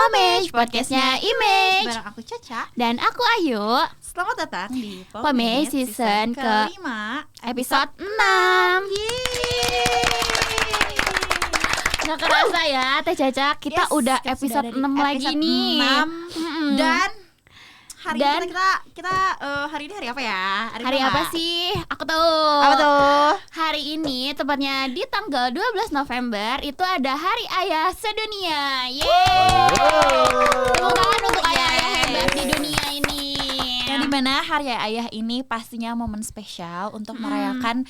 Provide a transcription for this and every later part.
Pomage, podcastnya Image. Bareng aku Caca. Dan aku Ayu. Selamat datang di Pomage season ke-5 episode 6. Gak kerasa ya Teh Caca, kita udah episode 6 lagi nih. 6. Dan hari ini kita hari ini hari apa ya? Hari apa sih? Aku tahu. Apa tuh? Hari ini tepatnya di tanggal 12 November itu ada Hari Ayah Sedunia. Yeay. Tepuk tangan untuk ayah-ayah hebat di dunia ini. Yang dimana Hari Ayah ini pastinya momen spesial untuk merayakan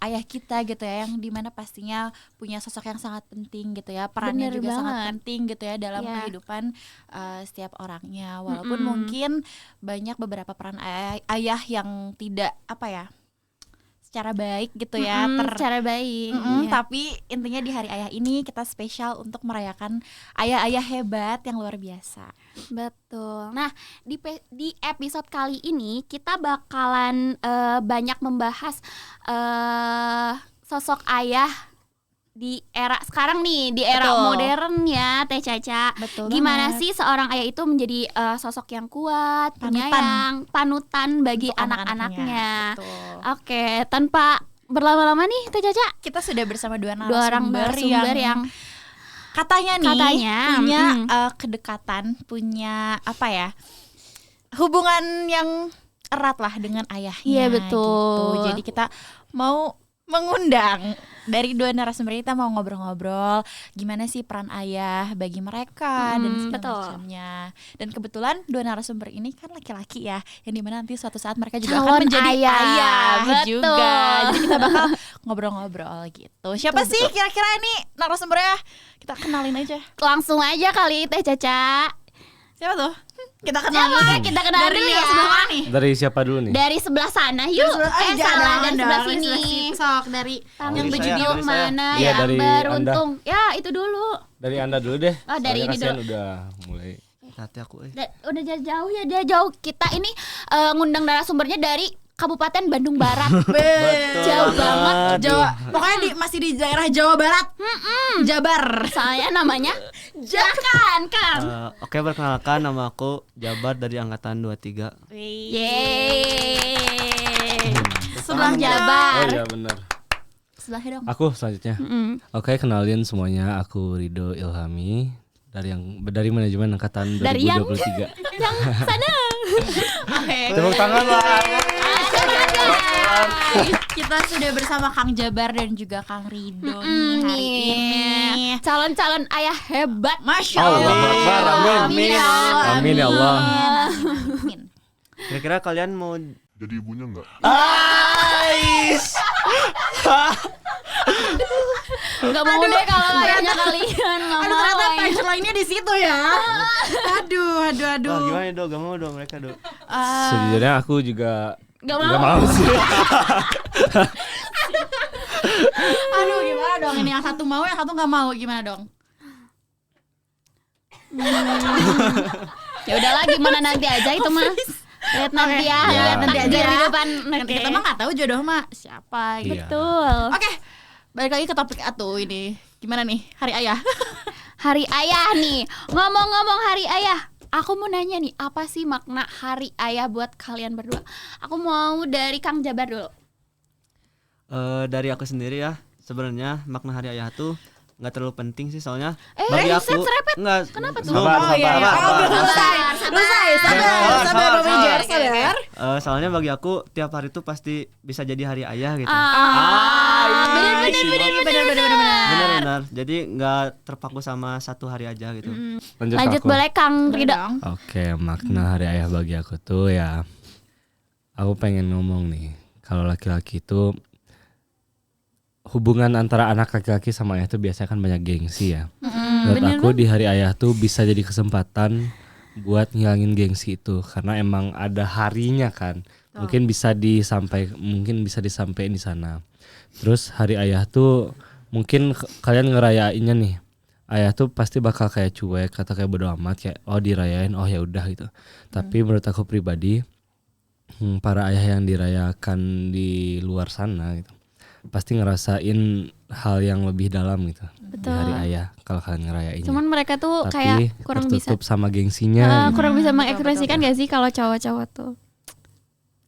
ayah kita gitu ya, yang dimana pastinya punya sosok yang sangat penting gitu ya, perannya Bener juga banget. sangat penting gitu ya dalam kehidupan setiap orangnya. Walaupun mungkin banyak beberapa peran ayah yang tidak secara baik gitu ya, Secara baik. Iya. tapi intinya di Hari Ayah ini kita spesial untuk merayakan ayah-ayah hebat yang luar biasa. Betul. Nah, di episode kali ini kita bakalan banyak membahas sosok ayah di era sekarang nih, di era Betul. modern ya, Teh Caca. Betul Gimana banget. sih seorang ayah itu menjadi sosok yang kuat, penyayang, panutan bagi Untuk anak-anaknya. Betul. Oke, tanpa berlama-lama nih, Teh Caca. Kita sudah bersama dua Orang narasumber yang katanya punya mm. kedekatan, punya hubungan yang erat lah dengan ayahnya. Iya, betul. Gitu. Jadi kita mau mengundang dari dua narasumber ini, kita mau ngobrol-ngobrol gimana sih peran ayah bagi mereka dan segala betul. macamnya. Dan kebetulan dua narasumber ini kan laki-laki ya, yang dimana nanti suatu saat mereka juga Calon akan menjadi ayah betul. juga. Jadi kita bakal ngobrol-ngobrol gitu. Siapa Betul, sih kira-kira ini narasumbernya? Kita kenalin aja. langsung aja kali, Teh Caca. Siapa tuh? Kita kenalin. Siapa? Kita kenalin dari dulu yang ya. sebelah mana nih? Dari siapa dulu nih? Dari sebelah sana yuk. Salah, dari sebelah sini. Sok dari Yang Dari baju saya, biru dari saya. mana Iya, yang dari beruntung? Ya, itu dulu. Dari Anda dulu deh. Oh, dari Soalnya ini kasihan dulu. udah mulai. Hati aku Udah jauh ya, dia jauh. Kita ini ngundang narasumbernya dari Kabupaten Bandung Barat. Jauh banget. Jawa. Pokoknya masih di daerah Jawa Barat. Jabar. Soalnya namanya Jakan, Kang. Oke, perkenalkan, nama aku Jabar dari angkatan 23. Yeay. Sebelah Oh Jabar. iya benar. Sebelahnya dong. Aku selanjutnya. Oke, kenalin semuanya. Aku Rido Ilhami dari manajemen angkatan Dari yang 2023. yang sana. Oke. Tepuk tangan lah. Kita sudah bersama Kang Jabar dan juga Kang Rido nih hari ini. Calon-calon ayah hebat. Masya Allah Allah. Akbar, amin. Amin ya Allah. Amin. Kira-kira kalian mau Jadi ibunya enggak? Gak mau deh kalau ayahnya kalian. Gak Aduh, mau. ternyata punchline-nya di situ ya. Aduh. Wah, gimana nih, Do? Gak mau dong mereka, Do. Sejujurnya aku juga Gak nggak mau. mau sih. Aduh, gimana dong ini, yang satu mau, yang satu nggak mau, gimana dong? Ya udahlah, gimana nanti aja itu mah. Lihat nanti ya, Ya. lihat nanti aja Ya. di depan. Nanti kita mah nggak tahu jodoh mah siapa gitu. Iya. Betul. Oke, balik lagi ke topik atuh ini. Gimana nih Hari Ayah? Hari Ayah nih. Ngomong-ngomong Hari Ayah, aku mau nanya nih, apa sih makna Hari Ayah buat kalian berdua? Aku mau dari Kang Jabar dulu. Dari aku sendiri ya, sebenarnya makna hari ayah tuh nggak terlalu penting sih, soalnya Bagi aku serempet. Nggak. Kenapa tuh? Sabar, Oh iya, sabar, oh, sabar. sabar, Manajer, sabar. Soalnya bagi aku tiap hari tuh pasti bisa jadi hari ayah gitu. Benar. Jadi nggak terpaku sama satu hari aja gitu. Lanjut aku. boleh Kang Rido. Oke, makna hari ayah bagi aku tuh ya, aku pengen ngomong nih, kalau laki-laki itu hubungan antara anak laki-laki sama ayah tuh biasanya kan banyak gengsi ya. Menurut aku di hari ayah tuh bisa jadi kesempatan buat ngilangin gengsi itu, karena emang ada harinya kan. Mungkin bisa disampaikan di sana. Terus hari ayah tuh mungkin kalian ngerayainnya nih. Ayah tuh pasti bakal kayak cuek atau kayak bodo amat, kayak oh dirayain, oh ya udah gitu. Tapi menurut aku pribadi, para ayah yang dirayakan di luar sana gitu, pasti ngerasain hal yang lebih dalam gitu di Betul. hari ayah kalau kalian ngerayainnya. Cuman mereka tuh Tapi kayak kurang bisa tertutup sama gengsinya. kurang bisa Betul, mengekspresikan gak sih kalau cowok-cowok tuh.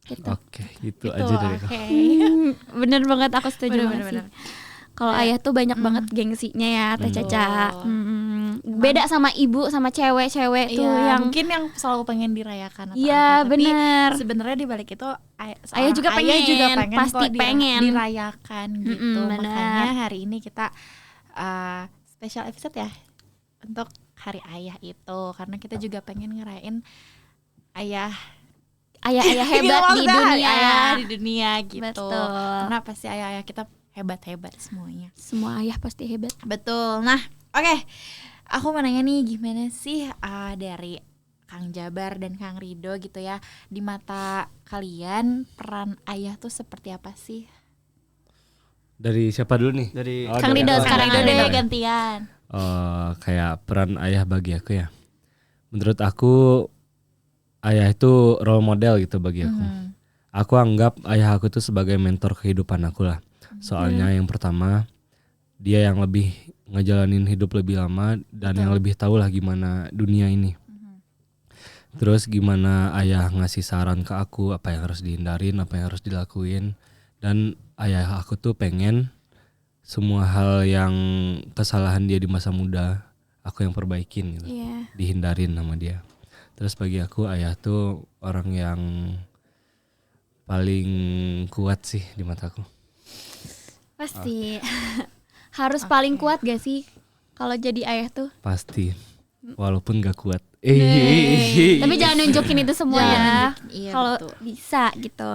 Gitu. Oke, gitu Itu, aja dari aku. oke. Bener banget, aku setuju Bener, banget bener, sih. bener. Kalau Ya. ayah tuh banyak banget gengsinya ya Teh Betul. Caca. Beda sama ibu sama cewek-cewek tuh Iya, yang mungkin yang selalu pengen dirayakan atau iya apa, tapi bener. sebenarnya di balik itu Ayah juga pengen, pasti kok pengen. dirayakan gitu. bener. Makanya hari ini kita special episode ya untuk hari ayah itu, karena kita juga pengen ngerayain ayah Ayah-ayah hebat di Maksudnya dunia. ayah di dunia gitu. Betul. Karena pasti ayah-ayah kita hebat-hebat semuanya. Semua ayah pasti hebat. Betul. Nah, oke. Aku mau nanya nih, gimana sih dari Kang Jabar dan Kang Rido gitu ya, di mata kalian peran ayah tuh seperti apa sih? Dari siapa dulu nih? Dari Kang dari Rido aku. sekarang Kang Rido deh. deh gantian. Kayak peran ayah bagi aku ya. Menurut aku ayah itu role model gitu bagi aku. Aku anggap ayah aku tuh sebagai mentor kehidupan aku lah. Soalnya yang pertama dia yang lebih ngejalanin hidup lebih lama dan yang lebih tahu lah gimana dunia ini. Terus gimana ayah ngasih saran ke aku apa yang harus dihindarin, apa yang harus dilakuin. Dan ayah aku tuh pengen semua hal yang kesalahan dia di masa muda aku yang perbaikin gitu. Iya. Dihindarin sama dia. Terus bagi aku ayah tuh orang yang paling kuat sih di mataku. Pasti. Harus paling kuat gak sih kalau jadi ayah tuh? Pasti. Walaupun gak kuat. Tapi jangan nunjukin itu semua Jangan ya. nunjukin, iya, Kalau betul. bisa gitu.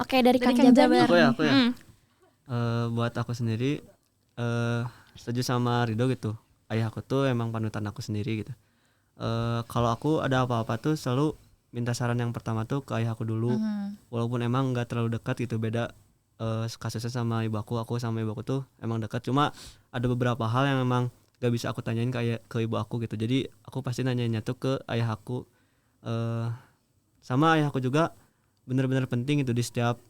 Oke, dari Kang Kang Jabar. Jabar. Aku ya. Mm. Buat aku sendiri setuju sama Rido gitu. Ayah aku tuh emang panutan aku sendiri gitu. Kalau aku ada apa-apa tuh selalu minta saran yang pertama tuh ke ayah aku dulu. Walaupun emang nggak terlalu dekat gitu, beda kasusnya sama ibu aku sama ibu aku tuh emang dekat. Cuma ada beberapa hal yang emang gak bisa aku tanyain ke ibu aku gitu. Jadi aku pasti nanyainnya tuh ke ayah aku. Sama ayah aku juga benar-benar penting itu di setiap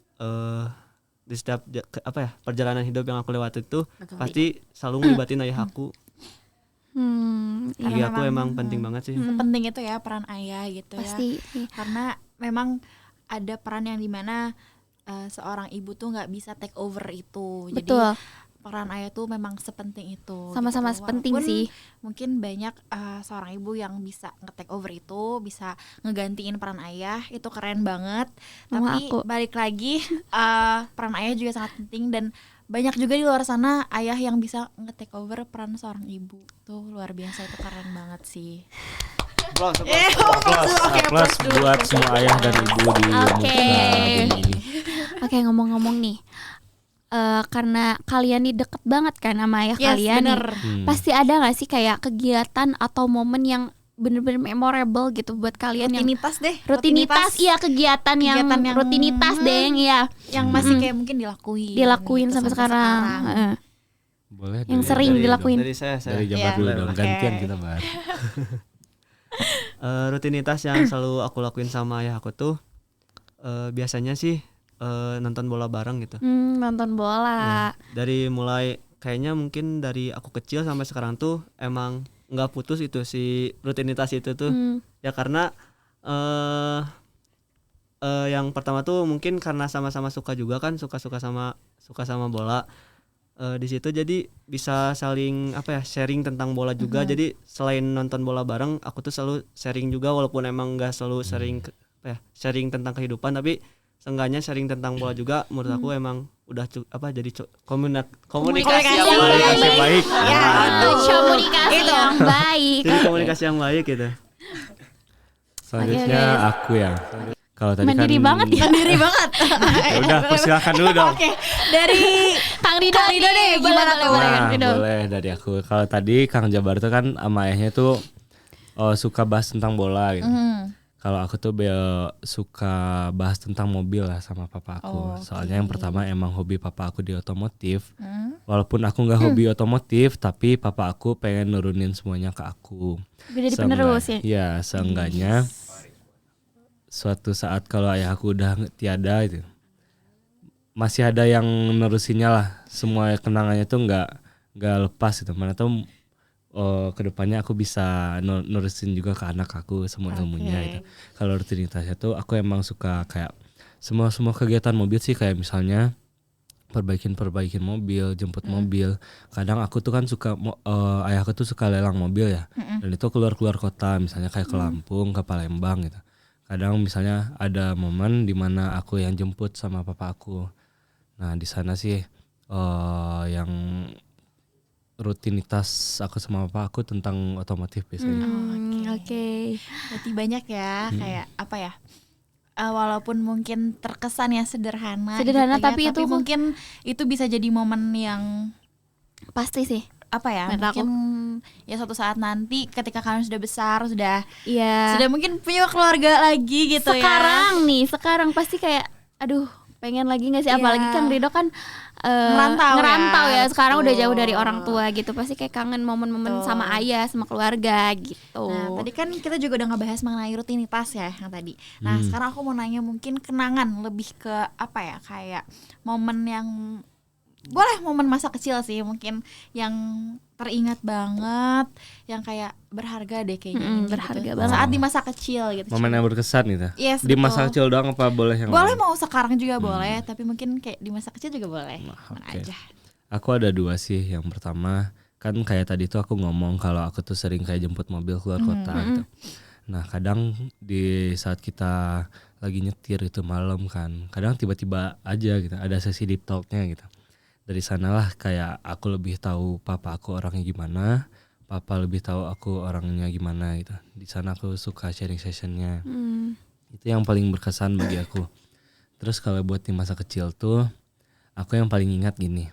perjalanan hidup yang aku lewati itu pasti selalu ngelibatin ayah aku. Bagi aku emang penting banget sih. Penting itu ya peran ayah gitu Pasti. ya. Karena memang ada peran yang dimana seorang ibu tuh nggak bisa take over itu. Jadi Betul. peran ayah tuh memang sepenting itu. Sama-sama gitu. penting Walaupun sih. mungkin banyak seorang ibu yang bisa nge-take over itu, bisa ngegantiin peran ayah, itu keren banget. Mama Tapi aku. balik lagi peran ayah juga sangat penting, dan banyak juga di luar sana ayah yang bisa nge-take over peran seorang ibu. Tuh luar biasa, itu keren banget sih. Plus buat semua ayah dan ibu di muka Oke. bumi ini. Oke, ngomong-ngomong nih. Karena kalian nih deket banget kan sama ayah Yes, kalian nih. bener. Pasti ada gak sih kayak kegiatan atau momen yang bener-bener memorable gitu buat kalian yang Rutinitas deh. rutinitas, iya kegiatan yang rutinitas deh ya yang masih kayak mungkin dilakuin gitu sampai sekarang. Heeh. Boleh Yang dari- sering dari- dilakuin. Dari saya Dari Jabar Iya. dulu dong, Oke. gantian kita bahas. Rutinitas yang selalu aku lakuin sama ayah aku tuh biasanya sih nonton bola bareng gitu. Nonton bola. Dari mulai kayaknya mungkin dari aku kecil sampai sekarang tuh emang nggak putus itu si rutinitas itu tuh. Ya karena yang pertama tuh mungkin karena sama-sama suka juga kan, suka sama bola. Di situ jadi bisa saling sharing tentang bola juga. Jadi selain nonton bola bareng, aku tuh selalu sharing juga, walaupun emang nggak selalu sharing tentang kehidupan, tapi seenggaknya sharing tentang bola juga. Menurut aku emang udah komunikasi yang baik. Ya, komunikasi yang baik. Jadi komunikasi yang baik gitu. Selanjutnya aku ya. Kalau tadi Mandiri kan banget ya. Mandiri banget. Ya udah, persilakan dulu dong. Oke, dari Kang Rido deh, gimana tuh? Boleh dari aku. Kalau tadi Kang Jabar tuh kan sama ayahnya tuh suka bahas tentang bola gitu. Kalau aku tuh suka bahas tentang mobil lah sama papa aku. Soalnya yang pertama emang hobi papa aku di otomotif. Walaupun aku nggak hobi otomotif, tapi papa aku pengen nurunin semuanya ke aku. Biar jadi penerus ya. Ya, seenggaknya suatu saat kalau ayah aku udah tiada itu, masih ada yang nerusinnya lah. Semua kenangannya tuh nggak lepas gitu. Mana tuh kedepannya aku bisa nerusin juga ke anak aku semua ilmunya gitu. Kalau rutinitasnya tuh aku emang suka kayak semua kegiatan mobil sih, kayak misalnya perbaikin mobil, jemput mobil. Kadang aku tuh kan suka ayahku tuh suka lelang mobil ya. Dan itu keluar kota, misalnya kayak ke Lampung, ke Palembang gitu. Kadang misalnya ada momen di mana aku yang jemput sama papa aku. Nah, di sana sih yang rutinitas aku sama papa aku tentang otomotif biasanya. Oke. Berarti banyak ya, kayak apa ya? Walaupun mungkin terkesan ya sederhana gitu ya, tapi itu mungkin itu bisa jadi momen yang pasti sih. apa ya? Menurut Mungkin ya suatu saat nanti ketika kalian sudah besar, sudah Iya. mungkin punya keluarga lagi gitu Sekarang pasti kayak aduh, pengen lagi nggak sih? Iya. Apalagi Kang Rido kan Ngerantau ya. ya, Sekarang udah betul. jauh dari orang tua gitu. Pasti kayak kangen momen-momen Betul. sama ayah, sama keluarga gitu. Nah, tadi kan kita juga udah ngebahas mengenai rutinitas ya yang tadi. Nah, sekarang aku mau nanya mungkin kenangan lebih ke apa ya? Kayak momen yang boleh momen masa kecil sih, mungkin yang teringat banget, yang kayak berharga deh kayaknya. ini berharga gitu. banget. Saat di masa kecil gitu. Momen yang berkesan gitu. Yes, Di betul. masa kecil doang apa boleh yang Boleh lain? mau sekarang juga boleh, tapi mungkin kayak di masa kecil juga boleh. Mana Oke. aja. Aku ada 2 sih. Yang pertama kan kayak tadi tuh aku ngomong kalau aku tuh sering kayak jemput mobil keluar kota gitu. Nah, kadang di saat kita lagi nyetir itu malam kan, kadang tiba-tiba aja gitu ada sesi deep talknya gitu. Dari sanalah kayak aku lebih tahu papa aku orangnya gimana, papa lebih tahu aku orangnya gimana gitu. Di sana aku suka sharing sessionnya. Itu yang paling berkesan bagi aku. Terus kalau buat di masa kecil tuh, aku yang paling ingat gini.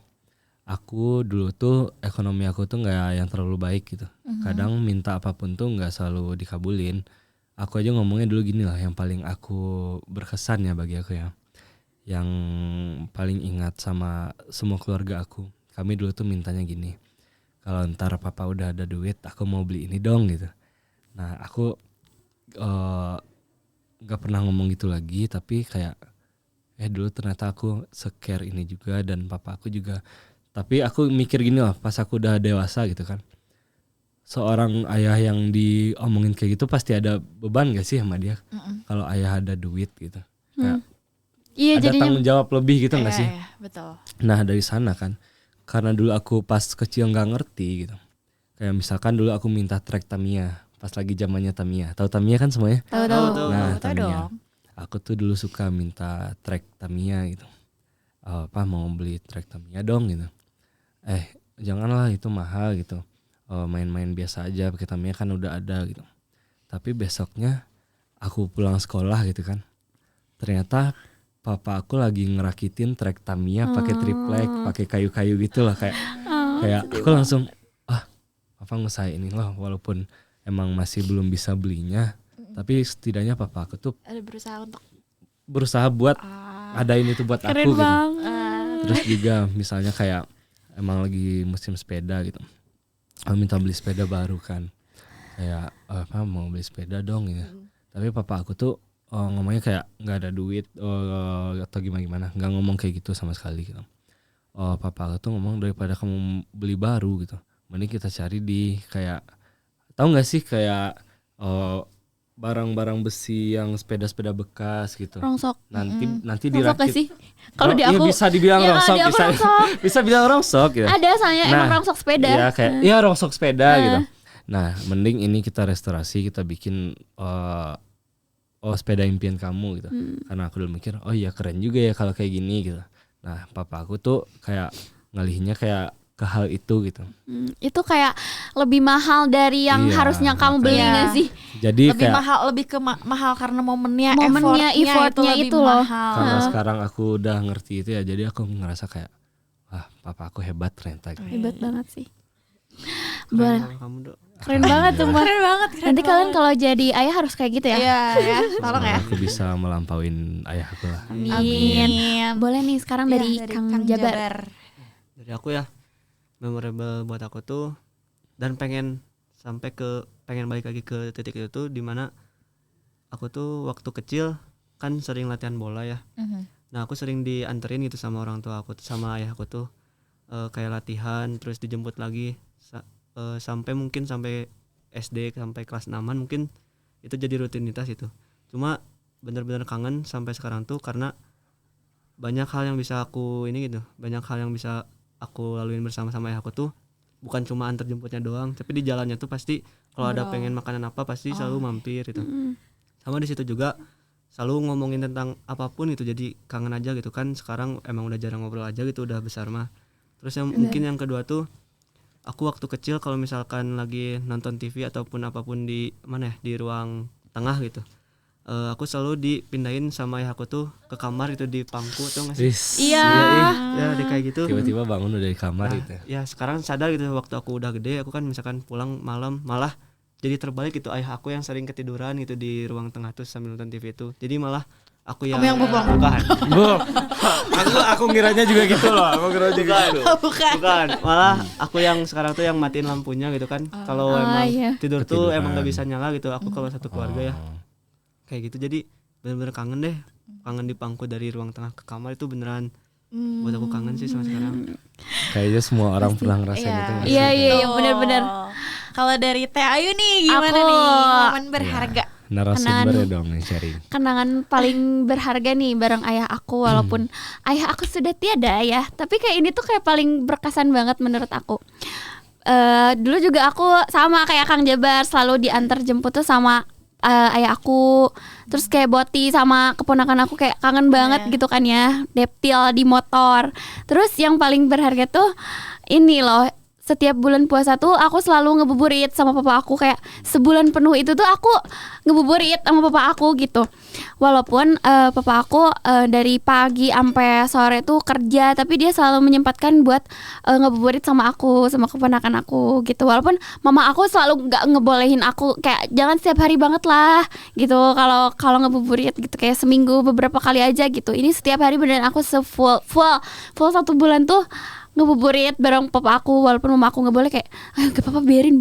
Aku dulu tuh ekonomi aku tuh nggak yang terlalu baik gitu. Kadang minta apapun tuh nggak selalu dikabulin. Aku aja ngomongnya dulu gini lah, yang paling aku berkesan ya bagi aku ya. Yang paling ingat sama semua keluarga aku. Kami dulu tuh mintanya gini. Kalau ntar papa udah ada duit, aku mau beli ini dong gitu. Nah, aku nggak pernah ngomong gitu lagi, tapi kayak dulu ternyata aku se-care ini juga, dan papa aku juga. Tapi aku mikir gini lah, pas aku udah dewasa gitu kan, seorang ayah yang diomongin kayak gitu pasti ada beban gak sih sama dia kalau ayah ada duit gitu, kayak Iya, ada jadinya tanggung jawab lebih gitu gak sih? Iya, betul. Nah, dari sana kan, karena dulu aku pas kecil nggak ngerti gitu, kayak misalkan dulu aku minta trek Tamiya pas lagi zamannya Tamiya. Tahu Tamiya kan semuanya? tahu. Nah, Tahu Tamiya. dong. Aku tuh dulu suka minta trek Tamiya gitu. Apa mau beli trek Tamiya dong gitu. Janganlah, itu mahal gitu. Main-main biasa aja, pakai Tamiya kan udah ada gitu. Tapi besoknya aku pulang sekolah gitu kan, ternyata papa aku lagi ngerakitin trek Tamiya pakai triplek, pakai kayu-kayu gitu lah, kayak aku langsung papa ngesai ini loh, walaupun emang masih belum bisa belinya, tapi setidaknya papa aku tuh Ada berusaha buat adain itu buat Keren aku gitu. banget. Terus juga misalnya kayak emang lagi musim sepeda gitu, aku minta beli sepeda baru kan, kayak mau beli sepeda dong gitu. Tapi papa aku tuh ngomongnya kayak nggak ada duit atau gimana, nggak ngomong kayak gitu sama sekali gitu. Papa aku tuh ngomong, daripada kamu beli baru gitu, mending kita cari di kayak, tahu nggak sih kayak barang-barang besi yang sepeda-sepeda bekas gitu. Rongsok. Nanti Rongsok gak dirakit. sih? Kalau di Iya, aku bisa dibilang ya, rongsok, di aku rongsok. bisa bilang rongsok gitu. Ada soalnya Nah, emang rongsok sepeda. Iya kayak rongsok sepeda gitu. Nah, mending ini kita restorasi, kita bikin sepeda impian kamu gitu. Karena aku dulu mikir, oh iya keren juga ya kalau kayak gini gitu. Nah, papa aku tuh kayak ngalihinnya kayak ke hal itu gitu. Itu kayak lebih mahal dari yang Iya, harusnya kamu beli makanya. nggak sih? Jadi lebih kayak mahal, lebih ke mahal karena momennya Effortnya lebih itu loh. mahal. karena sekarang aku udah ngerti itu ya, jadi aku ngerasa kayak wah, papa aku hebat ternyata gitu. Hebat banget sih. Keren Boleh. banget kamu, Dok. Keren banget tuh, Mbak. Keren banget. Nanti kalian kalau jadi ayah harus kayak gitu ya. Iya, ya, tolong ya. Aku bisa melampauin ayah aku lah. Amin. Boleh nih sekarang Iya, dari Kang Jabar. Dari aku ya, memorable buat aku tuh, dan pengen balik lagi ke titik itu tuh, dimana aku tuh waktu kecil kan sering latihan bola ya. Nah aku sering dianterin gitu sama orang tua aku sama ayah aku tuh kayak latihan terus dijemput lagi sampai mungkin sampai SD sampai kelas 6-an mungkin itu jadi rutinitas itu. Cuma bener-bener kangen sampai sekarang tuh karena banyak hal yang bisa aku ini gitu, banyak hal yang bisa aku laluin bersama-sama ayah aku tuh bukan cuma antar jemputnya doang, tapi di jalannya tuh pasti kalau ada pengen makanan apa pasti selalu mampir gitu. Sama di situ juga selalu ngomongin tentang apapun itu, jadi kangen aja gitu kan. Sekarang emang udah jarang ngobrol aja gitu, udah besar mah. Terus yang mungkin yang kedua tuh aku waktu kecil kalau misalkan lagi nonton TV ataupun apapun di mana ya di ruang tengah gitu, aku selalu dipindahin sama ayah aku tuh ke kamar itu di pangku tuh nggak sih? Iya. Ya di kayak gitu. Tiba-tiba bangun udah di kamar gitu. Ya sekarang sadar gitu waktu aku udah gede, aku kan misalkan pulang malam malah jadi terbalik gitu, ayah aku yang sering ketiduran gitu di ruang tengah tuh sambil nonton TV itu. Jadi malah aku yang bengong. bukan. Aku ngiranya juga gitu loh. Aku kira juga gitu. Bukan, malah aku yang sekarang tuh yang matiin lampunya gitu kan. Kalau emang tidur tuh Ketiduran. emang gak bisa nyala gitu. Aku kalau satu keluarga ya kayak gitu. Jadi bener-bener kangen deh, kangen di pangku dari ruang tengah ke kamar itu beneran buat aku kangen sih sama sekarang. Kayaknya semua orang pernah ngerasain itu. nggak sih? Iya benar-benar. Kalau dari Teh Ayu nih gimana Aku- nih momen berharga? Narasumbernya dong nih sharing. Kenangan paling berharga nih bareng ayah aku, walaupun ayah aku sudah tiada ya, tapi kayak ini tuh kayak paling berkesan banget menurut aku. Dulu juga aku sama kayak Kang Jabar, selalu diantar jemput tuh sama ayah aku. Terus kayak Boti sama keponakan aku kayak kangen banget gitu kan ya, deptil di motor. Terus yang paling berharga tuh ini loh, setiap bulan puasa tuh aku selalu ngebuburit sama papa aku, kayak sebulan penuh itu tuh aku ngebuburit sama papa aku gitu. Walaupun papa aku dari pagi sampai sore tuh kerja, tapi dia selalu menyempatkan buat ngebuburit sama aku, sama keponakan aku gitu. Walaupun mama aku selalu nggak ngebolehin aku kayak jangan setiap hari banget lah gitu. Kalau ngebuburit gitu kayak seminggu beberapa kali aja gitu. Ini setiap hari beneran aku full 1 bulan tuh ngebuburit bareng papa aku, walaupun mama aku nggak boleh, kayak gak apa-apa biarin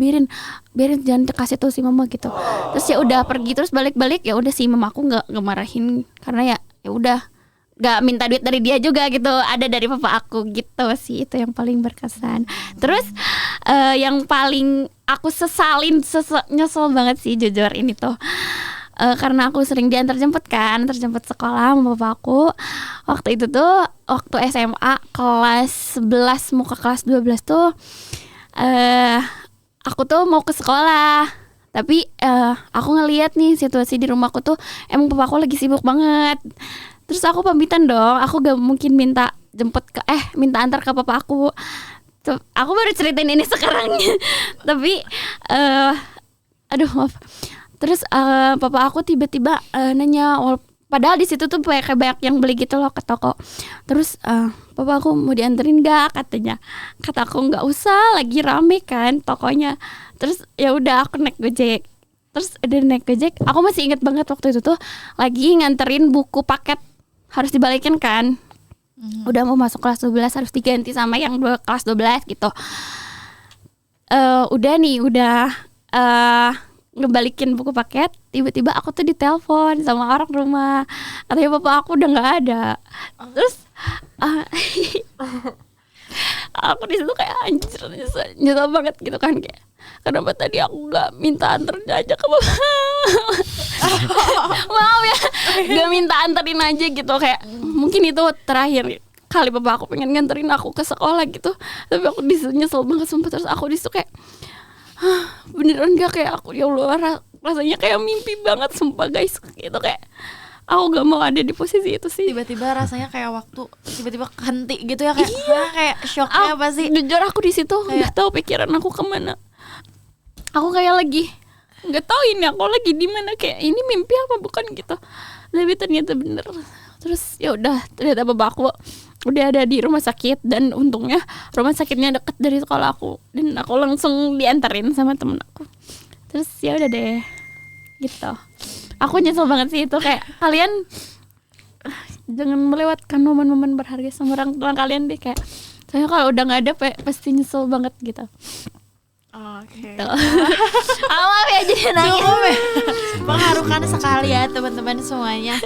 jangan dikasih tuh si mama gitu. Terus ya udah pergi, terus balik ya udah si mama aku nggak marahin karena ya udah nggak minta duit dari dia juga gitu, ada dari papa aku gitu sih. Itu yang paling berkesan. Terus yang paling aku nyesel banget sih jujur ini tuh, karena aku sering terjemput sekolah sama bapak aku. Waktu itu tuh waktu SMA kelas 11 mau ke kelas 12 tuh aku tuh mau ke sekolah. Tapi aku ngeliat nih situasi di rumahku tuh emang bapak aku lagi sibuk banget. Terus aku pamitan dong, aku gak mungkin minta antar ke papa aku. Tuh, aku baru ceritain ini sekarang. Tapi aduh maaf. Terus papa aku tiba-tiba nanya, padahal di situ tuh kayak banyak yang beli gitu loh ke toko. Terus papa aku mau dianterin gak katanya. Kata aku nggak usah, lagi rame kan tokonya. Terus ya udah aku naik Gojek. Terus udah naik Gojek, aku masih inget banget waktu itu tuh lagi nganterin buku paket harus dibalikin kan. Udah mau masuk kelas 12 harus diganti sama yang kelas 12 gitu. Udah ngebalikin buku paket, tiba-tiba aku tuh ditelepon sama orang rumah, katanya papa aku udah nggak ada. Terus aku di situ kayak anjir, nyesel banget gitu kan, kayak kenapa tadi aku nggak minta anterin aja ke papa. Maaf ya, nggak minta anterin aja gitu, kayak mungkin itu terakhir kali papa aku pengen nganterin aku ke sekolah gitu. Tapi aku di situ nyesel banget sumpah. Terus aku di situ kayak beneran gak kayak aku, ya Allah, rasanya kayak mimpi banget sumpah guys, gitu. Kayak aku gak mau ada di posisi itu sih. Tiba-tiba rasanya kayak waktu tiba-tiba henti gitu ya, kayak kayak shocknya apa sih? Jujur aku di situ nggak tahu pikiran aku kemana. Aku kayak lagi nggak tahu ini aku lagi di mana, kayak ini mimpi apa bukan gitu. Tapi ternyata bener. Terus ya udah, ternyata bapak aku udah ada di rumah sakit, dan untungnya rumah sakitnya deket dari sekolah aku, dan aku langsung dianterin sama temen aku. Terus ya udah deh gitu. Aku nyesel banget sih itu, kayak kalian jangan melewatkan momen-momen berharga sama orang tua kalian deh, kayak soalnya kalau udah nggak ada pasti nyesel banget gitu. Oke. Tuh. Maaf ya jadi nangis. Cukup ya. Mengharukan Sedih banget sekali ya ceritanya. teman-teman semuanya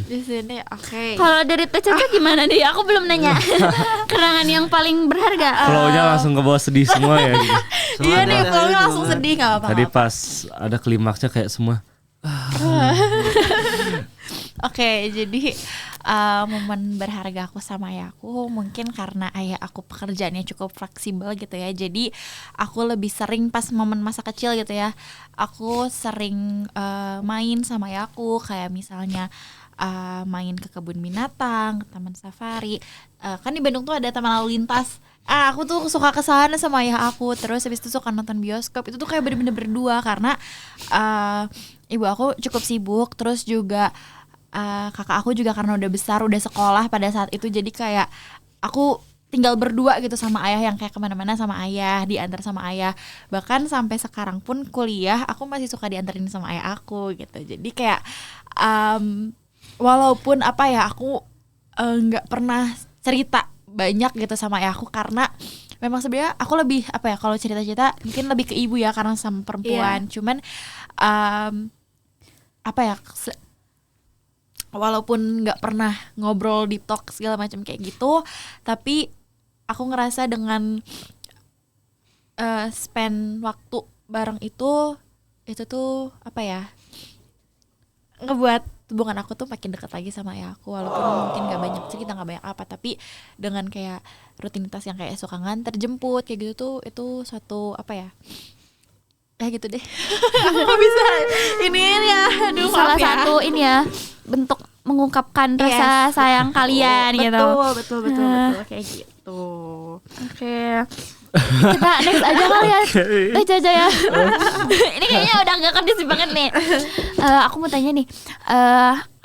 di sini. Oke. Kalau dari Teh Caca gimana nih? Aku belum nanya. Kenangan yang paling berharga. Flownya langsung ke bawah sedih semua ya gitu. Iya nih, Semangat. flownya langsung sedih nggak apa-apa. Tadi pas ada klimaksnya kayak semua Oke, jadi momen berharga aku sama ayahku mungkin karena ayah aku pekerjaannya cukup fleksibel gitu ya. Jadi aku lebih sering pas momen masa kecil gitu ya. Aku sering main sama ayahku kayak misalnya main ke kebun binatang, ke taman safari. Kan di Bandung tuh ada taman lalu lintas. Aku tuh suka ke sana sama ayah aku. Terus habis itu suka nonton bioskop. Itu tuh kayak bener-bener berdua karena ibu aku cukup sibuk. Terus juga kakak aku juga karena udah besar, udah sekolah pada saat itu. Jadi kayak aku tinggal berdua gitu sama ayah, yang kayak kemana-mana sama ayah, diantar sama ayah. Bahkan sampai sekarang pun kuliah aku masih suka diantarin sama ayah aku gitu. Jadi kayak walaupun apa ya, aku nggak pernah cerita banyak gitu sama ayah aku karena memang sebenarnya aku lebih apa ya, kalau cerita-cerita mungkin lebih ke ibu ya karena sama perempuan. Cuman apa ya, walaupun nggak pernah ngobrol di talk segala macam kayak gitu, tapi aku ngerasa dengan spend waktu bareng itu tuh apa ya, ngebuat hubungan aku tuh makin dekat lagi sama ayah aku. Walaupun mungkin nggak banyak cerita, nggak banyak apa, tapi dengan kayak rutinitas yang kayak suka nganter jemput kayak gitu tuh, itu suatu apa ya, gitu deh. Aku bisa ini ya, aduh Salah maaf ya. satu ini ya, bentuk mengungkapkan rasa sayang kalian gitu. Betul kayak gitu. Oke. Kita next aja kali ya. Teh Caca ya. Ini kayaknya udah gak kondisi banget nih. Aku mau tanya nih,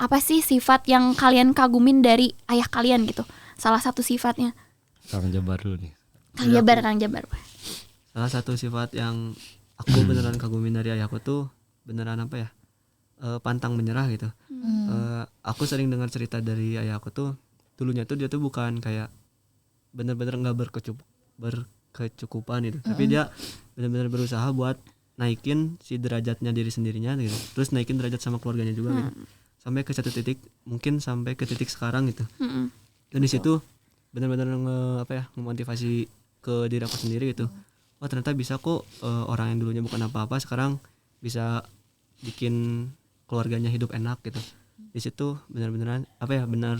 apa sih sifat yang kalian kagumin dari ayah kalian gitu? Salah satu sifatnya. Kang Jabar dulu nih. Kang Jabar. Salah satu sifat yang aku beneran kagumin dari ayahku tuh beneran apa ya, pantang menyerah gitu. Aku sering dengar cerita dari ayahku tuh, dulunya tuh dia tuh bukan kayak bener-bener nggak berkecukupan gitu, tapi dia bener-bener berusaha buat naikin si derajatnya diri sendirinya gitu, terus naikin derajat sama keluarganya juga gitu, sampai ke satu titik, mungkin sampai ke titik sekarang gitu. Dan di situ bener-bener ngemotivasi ke diri aku sendiri gitu. Oh ternyata bisa kok, orang yang dulunya bukan apa-apa sekarang bisa bikin keluarganya hidup enak gitu. Di situ benar-benar benar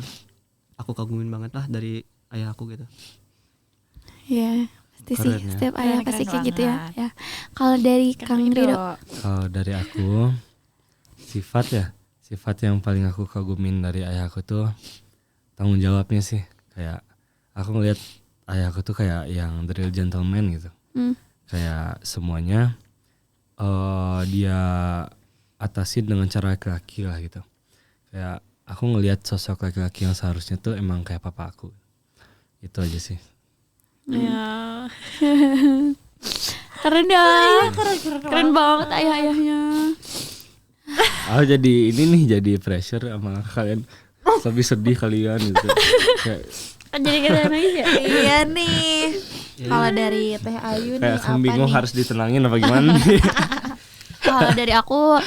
aku kagumin banget lah dari ayah aku gitu. Iya, pasti sih. Keren ya. Setiap ayah Keren pasti kayak gitu ya. banget. Ya. Kalau dari Kang Rido, Kalau dari aku, sifat yang paling aku kagumin dari ayahku tuh tanggung jawabnya sih. Kayak aku ngelihat ayahku tuh kayak yang the real gentleman gitu. Kayak semuanya dia atasin dengan cara laki-laki lah gitu. Kayak aku ngelihat sosok laki-laki yang seharusnya tuh emang kayak papa aku. Itu aja sih. Ya. keren ya. Keren banget ayah-ayahnya. Aku jadi ini nih, jadi pressure sama kalian, lebih sedih kalian gitu. Kayak Jadi kita nangis ya. Iya nih. Kalau dari Teh Ayu nih kayak apa bingung nih? harus ditenangin apa gimana nih. Kalau dari aku,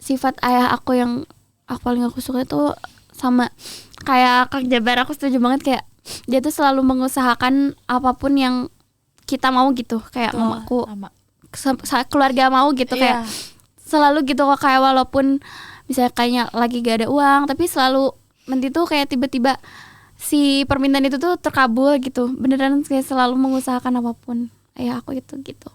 sifat ayah aku yang paling aku suka itu sama kayak Kang Jabar. Aku setuju banget, kayak dia tuh selalu mengusahakan apapun yang kita mau gitu. Kayak Tuh, mamaku, sama. keluarga mau gitu. Iya. Kayak selalu gitu kok, kayak walaupun misalnya kayaknya lagi gak ada uang, tapi selalu nanti tuh kayak tiba-tiba si permintaan itu tuh terkabul gitu. Beneran kayak selalu mengusahakan apapun ayah aku gitu.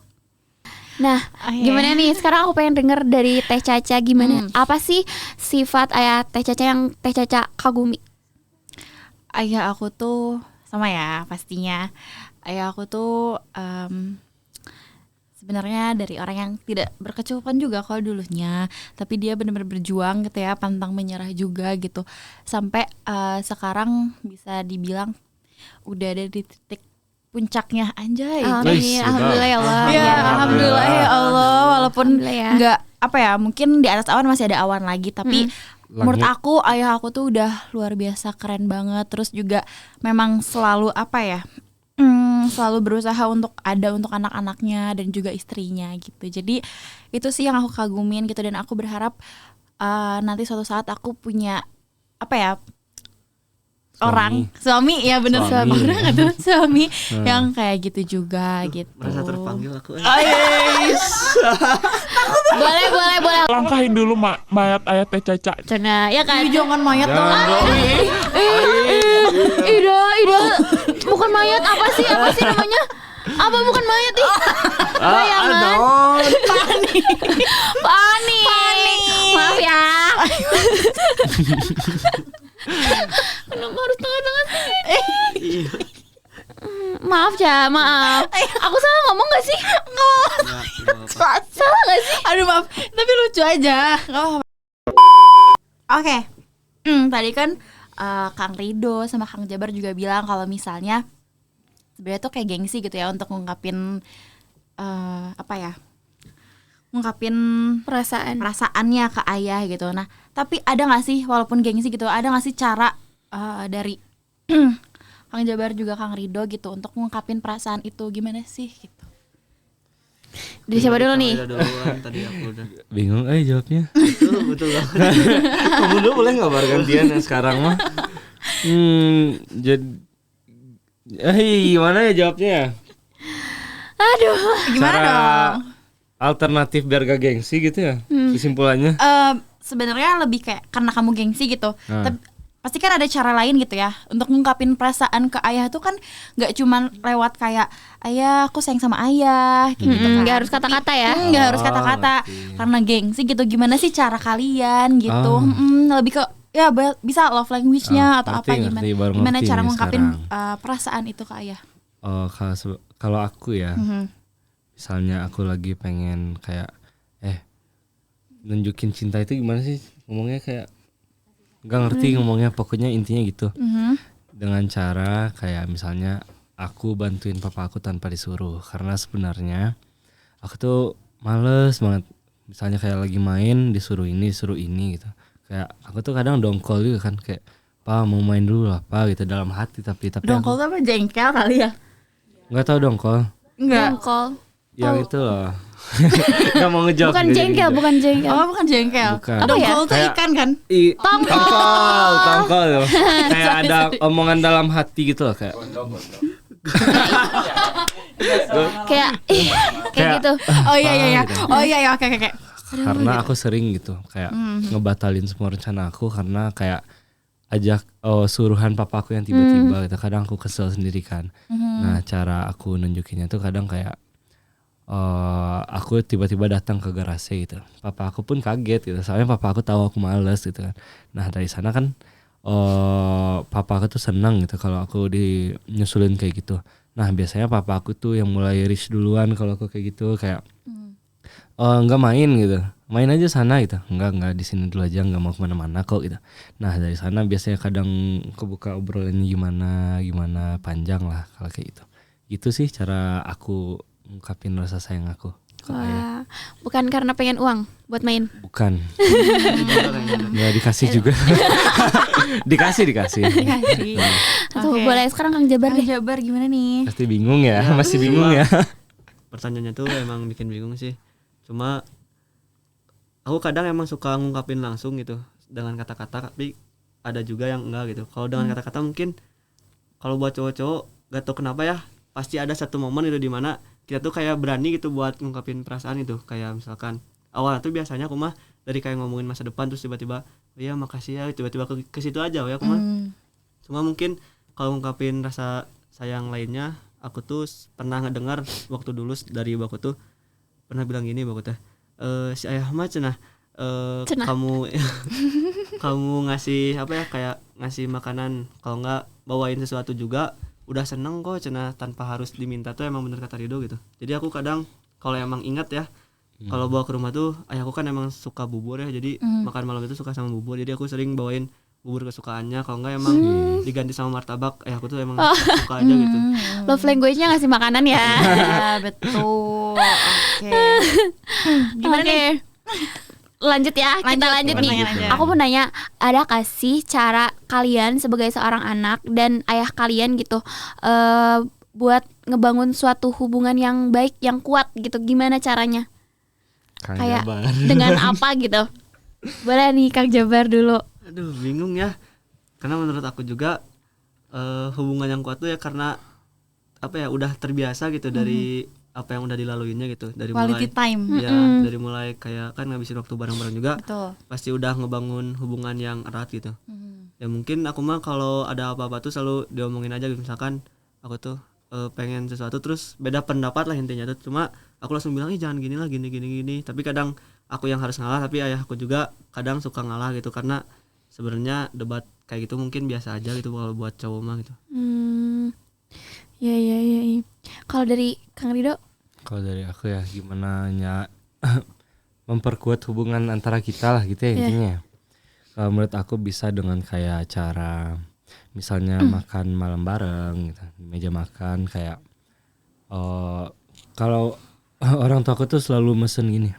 Nah, gimana nih? Sekarang aku pengen denger dari Teh Caca gimana? Apa sih sifat ayah Teh Caca yang Teh Caca kagumi? Ayah aku tuh sama ya pastinya. Ayah aku tuh sebenarnya dari orang yang tidak berkecukupan juga kalau dulunya, tapi dia benar-benar berjuang gitu ya, pantang menyerah juga gitu. Sampai sekarang bisa dibilang udah ada di titik puncaknya, anjay. Amin. Alhamdulillah ya Allah. Ya, alhamdulillah ya Allah, walaupun Alhamdulillah ya. nggak apa ya, mungkin di atas awan masih ada awan lagi, tapi menurut aku ayah aku tuh udah luar biasa keren banget. Terus juga memang selalu apa ya, selalu berusaha untuk ada untuk anak-anaknya dan juga istrinya gitu. Jadi itu sih yang aku kagumin gitu, dan aku berharap nanti suatu saat aku punya apa ya, orang suami ya bener Suami. orang atau suami yang kayak gitu juga gitu. Merasa terpanggil aku. Boleh. Langkahin dulu mayat ayat teh Caca. Cina, ya kan? Jangan mayat dong. Ida, bukan mayat, apa sih namanya? Apa bukan mayat ih? Bayangan. Panik. Maaf ya. Kenapa harus tengah-tengah sih? Maaf ya, maaf. Aku salah ngomong gak sih? Salah gak sih? Aduh maaf, tapi lucu aja. Oke. Tadi kan Kang Rido sama Kang Jabar juga bilang kalau misalnya sebenarnya tuh kayak gengsi gitu ya untuk ngungkapin ngungkapin perasaannya ke ayah gitu. Nah, tapi ada nggak sih walaupun gengsi gitu, ada nggak sih cara dari Kang Jabar juga Kang Rido gitu untuk ngungkapin perasaan itu gimana sih gitu? Dari siapa dulu nih? Tadi aku udah. Bingung jawabnya. Betul banget. Kamu dulu boleh nggak gantian yang sekarang mah? Jadi gimana ya jawabnya? Aduh. Gimana dong? Alternatif biar gak gengsi gitu ya kesimpulannya. Sebenarnya lebih kayak karena kamu gengsi gitu. Tapi pasti kan ada cara lain gitu ya untuk ngungkapin perasaan ke ayah tuh kan nggak cuman lewat kayak ayah aku sayang sama ayah kayak gitu kan. Nggak harus kata-kata ya. Nggak harus kata-kata karena gengsi gitu. Gimana sih cara kalian gitu? Lebih ke ya bisa love language-nya atau apa gimana cara ngungkapin perasaan itu ke ayah? Kalau aku ya, misalnya aku lagi pengen kayak nunjukin cinta itu gimana sih ngomongnya, kayak nggak ngerti ngomongnya, pokoknya intinya gitu. Dengan cara kayak misalnya aku bantuin papa aku tanpa disuruh, karena sebenarnya aku tuh males banget misalnya kayak lagi main disuruh ini gitu. Kayak aku tuh kadang dongkol juga kan, kayak pa mau main dulu lah pa gitu dalam hati, tapi Dongkol tuh apa, jengkel kali ya? nggak tahu dongkol Enggak. Dongkol. yang itu loh. Nggak mau ngejawab. Bukan jengkel. Oh, bukan jengkel. Bukan. Dongkol tuh Kayak- ikan kan? Tongkol loh. Kayak ada omongan dalam hati gitu loh, kayak Kayak gitu. Oh iya. Oh iya oke. karena aku sering gitu kayak ngebatalin semua rencana aku karena kayak ajak suruhan papa aku yang tiba-tiba gitu. Kadang aku kesel sendiri kan. Nah, cara aku nunjukinnya tuh kadang kayak aku tiba-tiba datang ke garasi gitu. Papa aku pun kaget gitu. Soalnya papa aku tahu aku males gitu kan. Nah, dari sana kan papa aku tuh senang gitu kalau aku nyusulin kayak gitu. Nah, biasanya papa aku tuh yang mulai reach duluan kalau aku kayak gitu, kayak enggak main gitu. Main aja sana gitu. Enggak di sini dulu aja, enggak mau kemana-mana kok gitu. Nah, dari sana biasanya kadang kebuka obrolannya gimana panjang lah kalau kayak gitu. Gitu sih cara aku ungkapin rasa sayang aku ke ayah. Wah, bukan karena pengen uang buat main. Bukan. Nggak dikasih juga. Dikasih. Tuh, Oke. boleh sekarang Kang Jabar Kang deh. Jabar gimana nih? Pasti bingung ya, masih bingung ya. Pertanyaannya tuh emang bikin bingung sih. Cuma aku kadang emang suka ngungkapin langsung gitu dengan kata-kata, tapi ada juga yang enggak gitu. Kalau dengan kata-kata mungkin kalau buat cowok-cowok gak tau kenapa ya, pasti ada satu momen itu dimana kita tuh kayak berani gitu buat ngungkapin perasaan itu. Kayak misalkan awalnya tuh biasanya aku mah dari kayak ngomongin masa depan terus tiba-tiba iya makasih ya, tiba-tiba ke situ aja ya aku mah. Cuma mungkin kalau ngungkapin rasa sayang lainnya, aku tuh pernah ngedengar waktu dulu dari ibu aku tuh pernah bilang gini, ibu aku teh si ayah mah cenah kamu kamu ngasih apa ya, kayak ngasih makanan, kalau enggak bawain sesuatu juga udah seneng kok cenah, tanpa harus diminta. Tuh emang bener kata Rido gitu. Jadi aku kadang kalau emang ingat ya, kalau bawa ke rumah tuh ayahku kan emang suka bubur ya, jadi makan malam itu suka sama bubur, jadi aku sering bawain bubur kesukaannya. Kalau enggak emang diganti sama martabak, ayahku tuh emang suka aja gitu. Love language-nya ngasih makanan ya. Ya betul. Oke. Gimana nih? Lanjut ya, kita lanjut nih. pertanyaan aja. Aku mau nanya, ada kasih cara kalian sebagai seorang anak dan ayah kalian gitu buat ngebangun suatu hubungan yang baik, yang kuat gitu, gimana caranya? Kang Kayak Jabar. dengan apa gitu? Boleh nih Kang Jabar dulu. Aduh, bingung ya. Karena menurut aku juga hubungan yang kuat tuh ya karena apa ya, udah terbiasa gitu dari apa yang udah dilaluinya gitu, dari Quality mulai time. ya dari mulai kayak kan ngabisin waktu bareng-bareng juga. Betul. Pasti udah ngebangun hubungan yang erat gitu. Ya mungkin aku mah kalau ada apa-apa tuh selalu diomongin aja gitu. Misalkan aku tuh pengen sesuatu terus beda pendapat lah intinya tuh, cuma aku langsung bilang jangan gini lah, gini. Tapi kadang aku yang harus ngalah, tapi ayahku juga kadang suka ngalah gitu, karena sebenarnya debat kayak gitu mungkin biasa aja gitu kalau buat cowok mah gitu. Ya. Kalau dari Kang Rido? Kalau dari aku ya gimana memperkuat hubungan antara kita lah gitu ya intinya. Kalau menurut aku bisa dengan kayak cara misalnya makan malam bareng gitu, di meja makan kayak kalau orang tua aku tuh selalu mesen gini.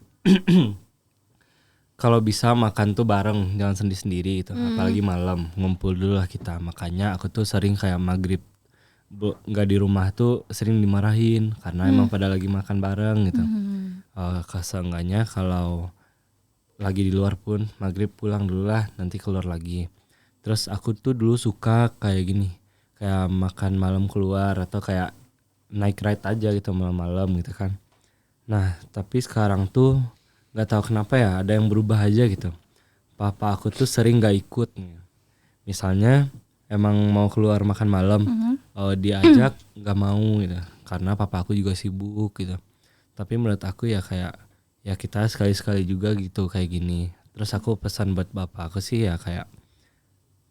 Kalau bisa makan tuh bareng, jangan sendiri-sendiri gitu. Apalagi malam, ngumpul dulu lah kita. Makanya aku tuh sering kayak maghrib nggak di rumah tuh sering dimarahin karena emang pada lagi makan bareng gitu. Seenggaknya kalau lagi di luar pun maghrib pulang dulu lah, nanti keluar lagi. Terus aku tuh dulu suka kayak gini, kayak makan malam keluar atau kayak naik ride aja gitu malam-malam gitu kan. Nah tapi sekarang tuh nggak tahu kenapa ya ada yang berubah aja gitu. Papa aku tuh sering nggak ikut. Misalnya emang mau keluar makan malam, diajak nggak mau gitu, karena papa aku juga sibuk gitu. Tapi menurut aku ya kayak ya kita sekali-sekali juga gitu kayak gini. Terus aku pesan buat bapak aku sih ya kayak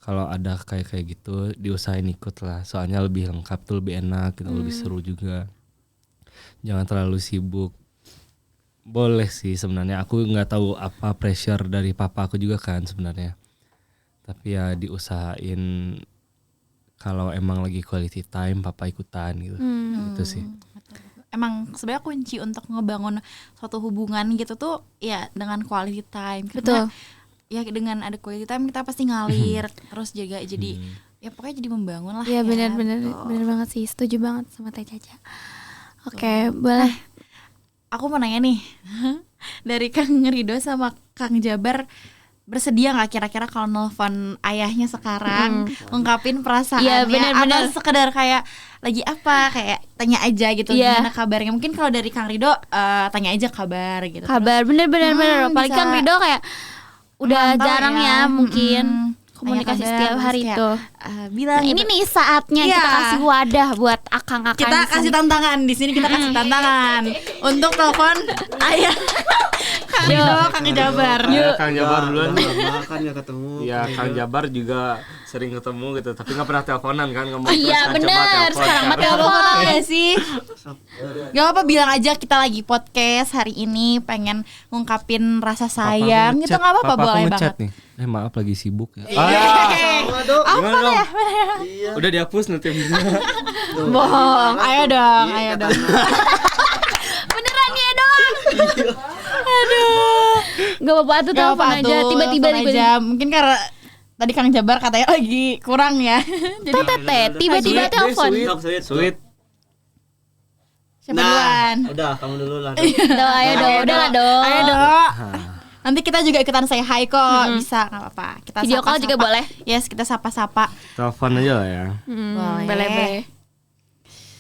kalau ada kayak gitu diusahain ikut lah, soalnya lebih lengkap tuh, lebih enak gitu, lebih seru juga. Jangan terlalu sibuk. Boleh sih sebenarnya, aku nggak tahu apa pressure dari papa aku juga kan sebenarnya. Tapi ya diusahain kalau emang lagi quality time papa ikutan gitu. Gitu sih. Emang sebenarnya kunci untuk ngebangun suatu hubungan gitu tuh ya dengan quality time. Betul. Ya dengan ada quality time kita pasti ngalir terus juga jadi ya pokoknya jadi membangun lah. Iya benar banget sih, setuju banget sama Teh Caca. Oke, boleh. Aku mau nanya nih, dari Kang Rido sama Kang Jabar, bersedia nggak kira-kira kalau nelfon ayahnya sekarang ngungkapin perasaannya, atau sekedar kayak lagi apa, kayak tanya aja gitu gimana kabarnya? Mungkin kalau dari Kang Rido tanya aja kabar gitu. Kabar bener. Apalagi Kang Rido kayak udah jarang ya mungkin komunikasi setiap hari kayak, tuh. Bilang ini nih saatnya kita kasih wadah buat akang-akang. Kita kasih tantangan di sini, kita kasih tantangan untuk telepon ayah Kang Rido, Kang Jabar. Kang Jabar duluan. Kan ya ketemu. Ya Kang Jabar juga sering ketemu gitu, tapi nggak pernah teleponan kan, ngomong Iya bener, sekarang mah Telepon telepon. ya sih. Gak apa, bilang aja kita lagi podcast hari ini pengen ngungkapin rasa sayang gitu, nggak apa-apa, boleh banget. Nih. Maaf lagi sibuk ya. Apa ya? Udah dihapus nanti. Bohong, ayo dong. Beneran ya dong. Aduh. Gak apa-apa tuh, telepon aja tiba-tiba. Mungkin karena tadi Kang Jabar katanya lagi kurang ya. Jadi tiba-tiba telepon. Sweet. Siapa duluan? Udah, kamu dulu lah. Ayo dong. Ayo dong. Nanti kita juga ikutan say hi kok, bisa nggak apa-apa. Kita Video call juga boleh. Yes, kita sapa-sapa. Telepon aja lah ya. Boleh.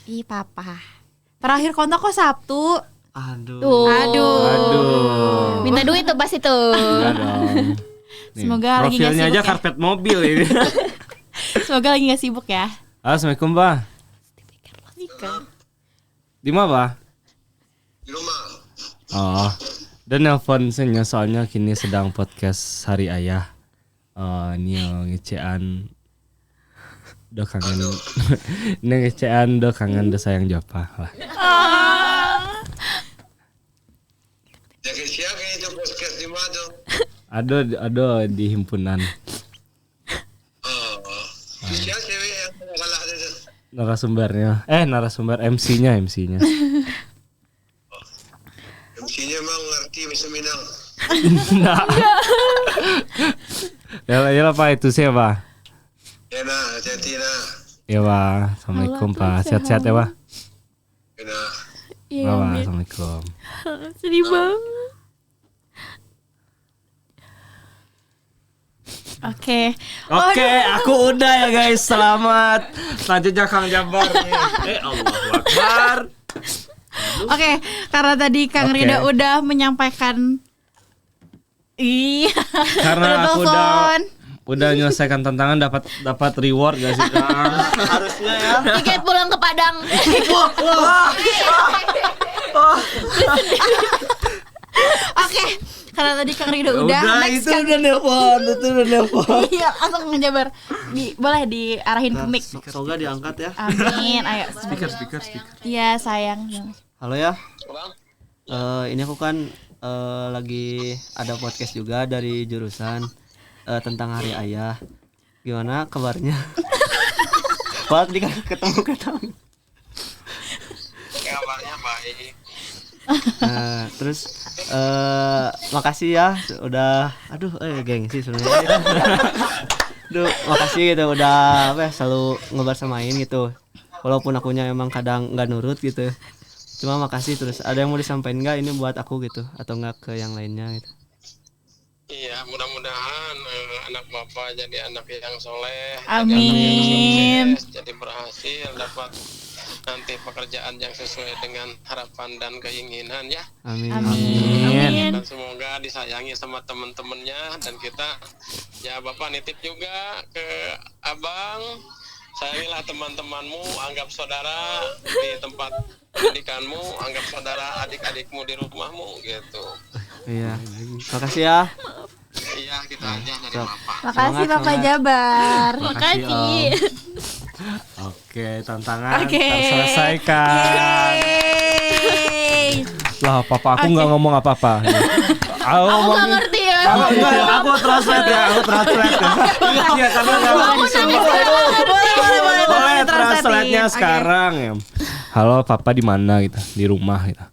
Ih papa. Terakhir kontak kok Sabtu. Aduh. Minta duit tuh pas itu. Enggak dong. Semoga lagi nggak profilnya sibuk aja ya. karpet mobil ini. Semoga lagi nggak sibuk ya. Assalamualaikum Pak. Di mana Pak? Di rumah. Oh. Dan nelpon saya soalnya kini sedang podcast Hari Ayah. Nio ngecean do kangen. Nio ngecean do kangen do sayang Japa lah. Jadi siapa itu podcast di mana? Ada di himpunan. Siapa cewek yang kalah itu? Narasumber MC-nya. MC-nya emang ngerti bisa Minang. Ya Pak itu siapa? Ya nah, hati-hati nah. Ya Wah, assalamualaikum Pak. Sehat-sehat ya Wah. Udah. Iya, Wah, Min. assalamualaikum. Sedih banget. Oke. Oke, aku udah ya guys. Selamat. Selanjutnya Kang Jabar nih. Allahu Akbar. Oke, karena tadi Kang Oke. Rido udah menyampaikan Karena aku telepon. udah menyelesaikan tantangan, dapat reward gak sih Kang? Harusnya ya. Tiket pulang ke Padang. Oke, karena tadi Kang Rido udah next Kang. udah nelpon. Iya, langsung ngejabar. Boleh diarahin ke mic. Semoga diangkat ya. Amin. Ayo. Speaker. Iya, sayang. Halo ya. Bang, Ini aku kan lagi ada podcast juga dari jurusan tentang Hari Ayah. Gimana kabarnya? Pak di ketemu. kabarnya baik. Nah, terus makasih ya udah gengsi sebenarnya. Duh, makasih gitu udah selalu ngebersamain gitu. Walaupun akunya emang kadang nggak nurut gitu. Cuma makasih terus. Ada yang mau disampaikan nggak ini buat aku gitu atau nggak ke yang lainnya gitu. Iya, mudah-mudahan anak bapak jadi anak yang soleh, Amin. jadi anak yang sukses, jadi berhasil dapat nanti pekerjaan yang sesuai dengan harapan dan keinginan ya. Amin. Amin. Dan semoga disayangi sama teman-temannya dan kita ya bapak nitip juga ke abang, sayangilah teman-temanmu, anggap saudara di tempat pendidikanmu, anggap saudara adik-adikmu di rumahmu gitu. Iya. Makasih ya. Iya, kita aja dari bapak. Makasih Bapak semangat. Jabar. Makasih. Oke, tantangan Oke. terselesaikan. Yeay. Lah, papa aku nggak ngomong apa-apa. Aku Aku ngomong gak ngerti ya. aku translate ya. Iya, karena nggak bisa. Boleh translate-nya sekarang ya. Halo, papa di mana gitu? Di rumah gitu.